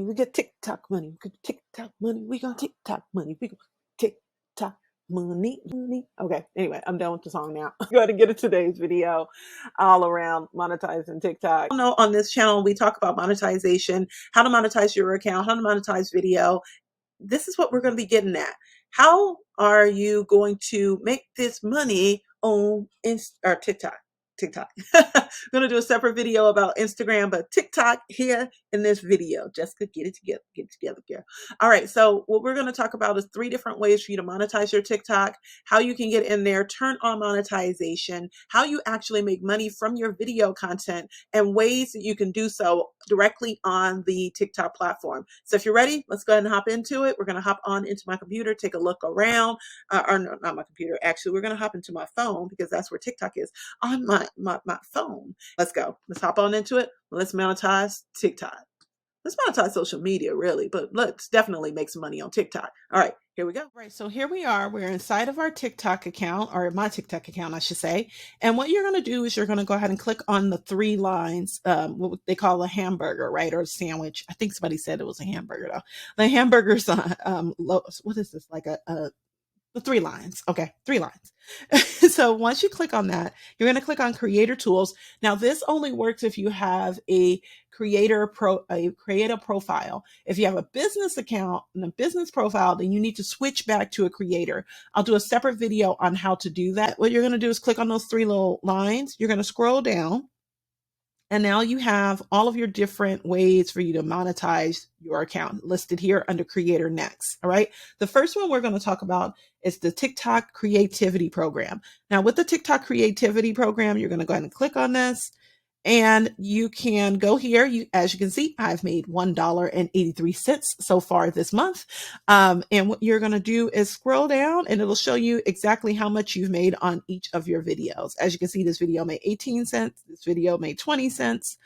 We get TikTok money. We get TikTok money. We got TikTok money. We got TikTok money. Okay, anyway, I'm done with the song now. Go ahead and get to today's video all around monetizing TikTok. No, on this channel, we talk about monetization, how to monetize your account, how to monetize video. This is what we're going to be getting at. How are you going to make this money on TikTok? I'm going to do a separate video about Instagram, but TikTok here in this video. Jessica, get it together, girl. All right, so what we're going to talk about is 3 different ways for you to monetize your TikTok, how you can get in there, turn on monetization, how you actually make money from your video content, and ways that you can do so directly on the TikTok platform. So if you're ready, let's go ahead and hop into it. We're going to hop on into my computer, take a look around, or no, not my computer. Actually, we're going to hop into my phone because that's where TikTok is, on my phone. Let's go. Let's hop on into it. Let's monetize TikTok. Let's monetize social media, really, but let's definitely make some money on TikTok. All right, here we go. All right, so here we are. We're inside of our TikTok account, or my TikTok account, I should say. And what you're going to do is you're going to go ahead and click on the 3 lines, what they call a hamburger, right, or a sandwich. I think somebody said it was a hamburger, though. The hamburger's what is this, like the 3 lines. Okay, 3 lines. So once you click on that, you're going to click on Creator Tools. Now, this only works if you have a creator profile. If you have a business account and a business profile, then you need to switch back to a creator. I'll do a separate video on how to do that. What you're going to do is click on those 3 little lines. You're going to scroll down. And now you have all of your different ways for you to monetize your account listed here under Creator Next. All right. The first one we're going to talk about is the TikTok Creativity Program. Now, with the TikTok Creativity Program, you're going to go ahead and click on this. And you can go here. As you can see, I've made $1.83 so far this month. And what you're going to do is scroll down and it'll show you exactly how much you've made on each of your videos. As you can see, this video made 18 cents. This video made 20 cents.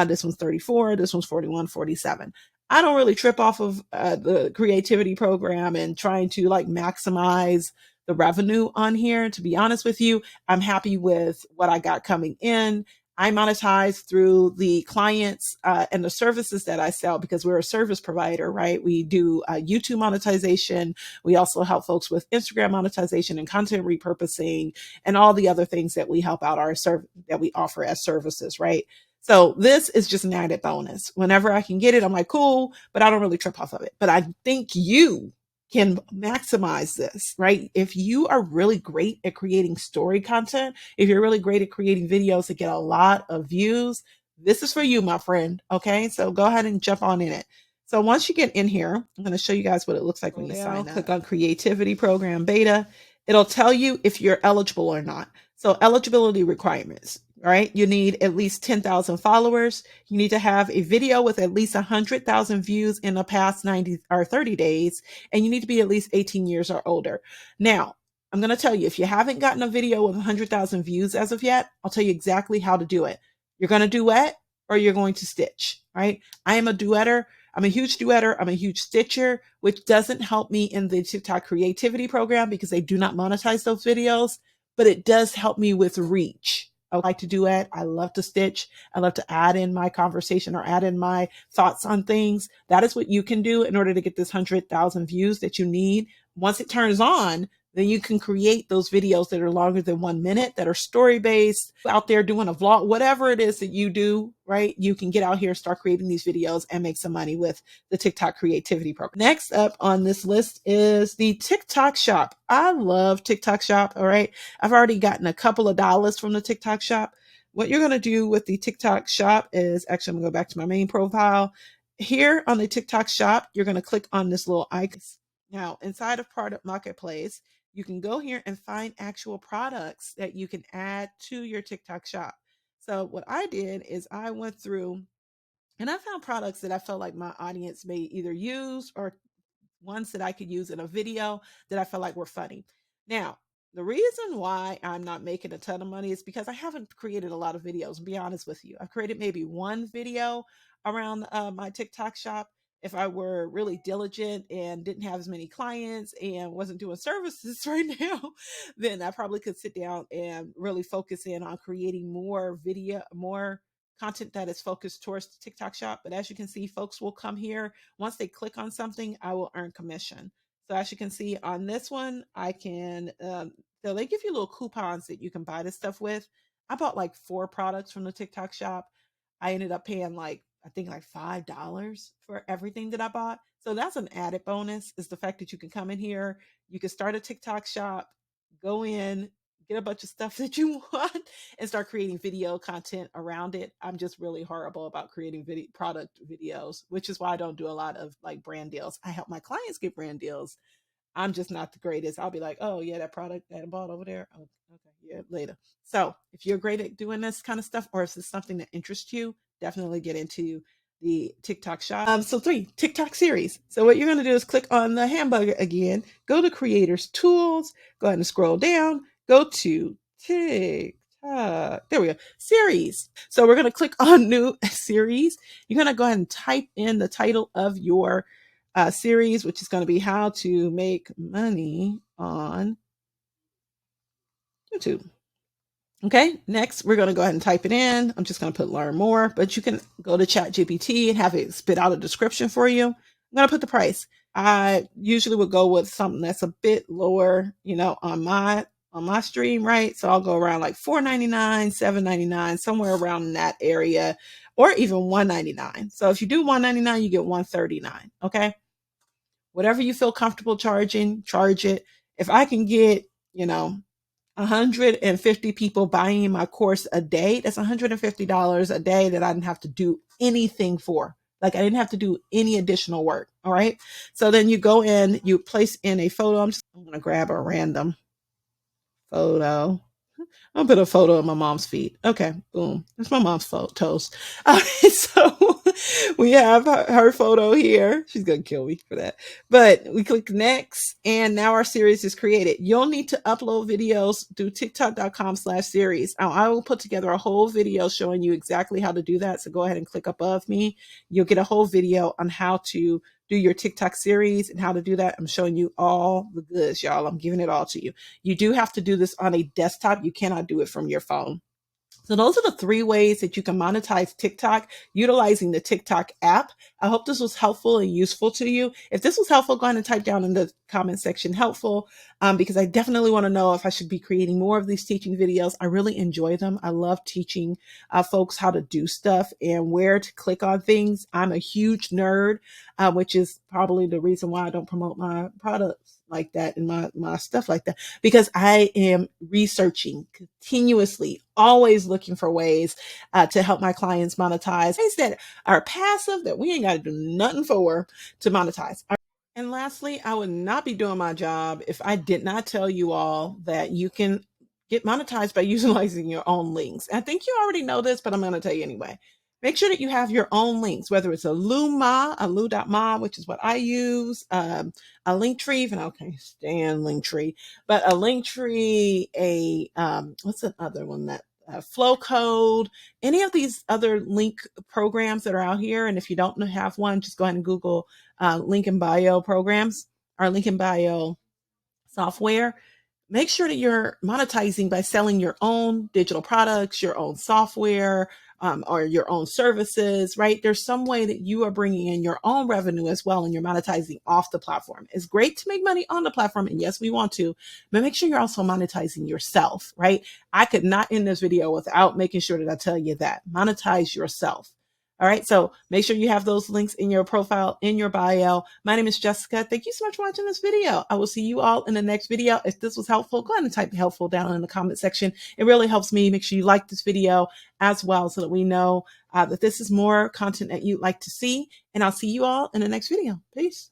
This one's 34. This one's 41, 47. I don't really trip off of the creativity program and trying to like maximize the revenue on here. To be honest with you, I'm happy with what I got coming in. I monetize through the clients and the services that I sell because we're a service provider, right? We do YouTube monetization. We also help folks with Instagram monetization and content repurposing and all the other things that we help out that we offer as services, right? So this is just an added bonus. Whenever I can get it, I'm like, cool, but I don't really trip off of it. But I think you can maximize this, right? If you are really great at creating story content, if you're really great at creating videos that get a lot of views, this is for you, my friend. Okay, so go ahead and jump on in it. So once you get in here, I'm going to show you guys what it looks like when you sign up. Click on Creativity Program Beta. It'll tell you if you're eligible or not. So eligibility requirements. Right? You need at least 10,000 followers. You need to have a video with at least 100,000 views in the past 90 or 30 days. And you need to be at least 18 years or older. Now, I'm going to tell you, if you haven't gotten a video with 100,000 views as of yet, I'll tell you exactly how to do it. You're going to duet or you're going to stitch, right? I am a duetter. I'm a huge duetter. I'm a huge stitcher, which doesn't help me in the TikTok creativity program because they do not monetize those videos, but it does help me with reach. I like to duet. I love to stitch. I love to add in my conversation or add in my thoughts on things. That is what you can do in order to get this 100,000 views that you need. Once it turns on, then you can create those videos that are longer than 1 minute, that are story-based, out there doing a vlog, whatever it is that you do, right? You can get out here, start creating these videos and make some money with the TikTok Creativity Program. Next up on this list is the TikTok Shop. I love TikTok Shop, all right? I've already gotten a couple of dollars from the TikTok Shop. What you're going to do with the TikTok Shop is, actually, I'm going to go back to my main profile. Here on the TikTok Shop, you're going to click on this little icon. Now, inside of Product Marketplace, you can go here and find actual products that you can add to your TikTok Shop. So what I did is I went through and I found products that I felt like my audience may either use or ones that I could use in a video that I felt like were funny. Now, the reason why I'm not making a ton of money is because I haven't created a lot of videos, to be honest with you. I've created maybe 1 video around my TikTok Shop. If I were really diligent and didn't have as many clients and wasn't doing services right now, then I probably could sit down and really focus in on creating more content that is focused towards the TikTok shop. But as you can see, folks will come here. Once they click on something, I will earn commission. So as you can see on this one, I can, so they give you little coupons that you can buy this stuff with. I bought like 4 products from the TikTok shop. I ended up paying like, I think like $5 for everything that I bought. So that's an added bonus, is the fact that you can come in here, you can start a TikTok shop, go in, get a bunch of stuff that you want, and start creating video content around it. I'm just really horrible about creating product videos, which is why I don't do a lot of like brand deals. I help my clients get brand deals. I'm just not the greatest. I'll be like, oh yeah, that product that I bought over there. Oh, okay, yeah, later. So if you're great at doing this kind of stuff, or if it's something that interests you, definitely get into the TikTok shop. So 3, TikTok series. So what you're going to do is click on the hamburger again, go to creators tools, go ahead and scroll down, go to TikTok. There we go. Series. So we're going to click on new series. You're going to go ahead and type in the title of your series, which is going to be how to make money on YouTube. Okay, next we're going to go ahead and type it in. I'm just going to put learn more, but you can go to ChatGPT and have it spit out a description for you. I'm going to put the price. I usually would go with something that's a bit lower, you know, on my stream, right? So I'll go around like $4.99, $7.99, somewhere around that area, or even $1.99. So if you do $1.99, you get $1.39. Okay, whatever you feel comfortable charging, charge it. If I can get, you know, 150 people buying my course a day, that's $150 a day that I didn't have to do anything for. Like, I didn't have to do any additional work. All right. So then you go in, you place in a photo. I'm going to grab a random photo. I'll put a photo of my mom's feet. Okay, boom. That's my mom's photos. So we have her photo here. She's going to kill me for that. But we click next, and now our series is created. You'll need to upload videos through tiktok.com/series. Now, I will put together a whole video showing you exactly how to do that. So go ahead and click above me. You'll get a whole video on how to do your TikTok series and how to do that. I'm showing you all the goods, y'all. I'm giving it all to you. You do have to do this on a desktop. You cannot do it from your phone. So those are the 3 ways that you can monetize TikTok utilizing the TikTok app. I hope this was helpful and useful to you. If this was helpful, go ahead and type down in the comment section helpful, because I definitely want to know if I should be creating more of these teaching videos. I really enjoy them. I love teaching folks how to do stuff and where to click on things. I'm a huge nerd, which is probably the reason why I don't promote my products like that and my stuff like that, because I am researching continuously, always looking for ways to help my clients monetize, ways that are passive that we ain't got to do nothing for to monetize. And lastly, I would not be doing my job if I did not tell you all that you can get monetized by utilizing your own links. I think you already know this, but I'm going to tell you anyway. Make sure that you have your own links, whether it's a loo.ma, which is what I use, a Linktree, even I can't stand Linktree, but a Linktree, what's another one that, Flow Code, any of these other link programs that are out here. And if you don't have one, just go ahead and Google link in bio programs or link in bio software. Make sure that you're monetizing by selling your own digital products, your own software, or your own services, right? There's some way that you are bringing in your own revenue as well, and you're monetizing off the platform. It's great to make money on the platform, and yes, we want to, but make sure you're also monetizing yourself, right? I could not end this video without making sure that I tell you that. Monetize yourself. All right, so make sure you have those links in your profile, in your bio. My name is Jessica. Thank you so much for watching this video. I will see you all in the next video. If this was helpful, go ahead and type helpful down in the comment section. It really helps me. Make sure you like this video as well so that we know that this is more content that you'd like to see. And I'll see you all in the next video. Peace.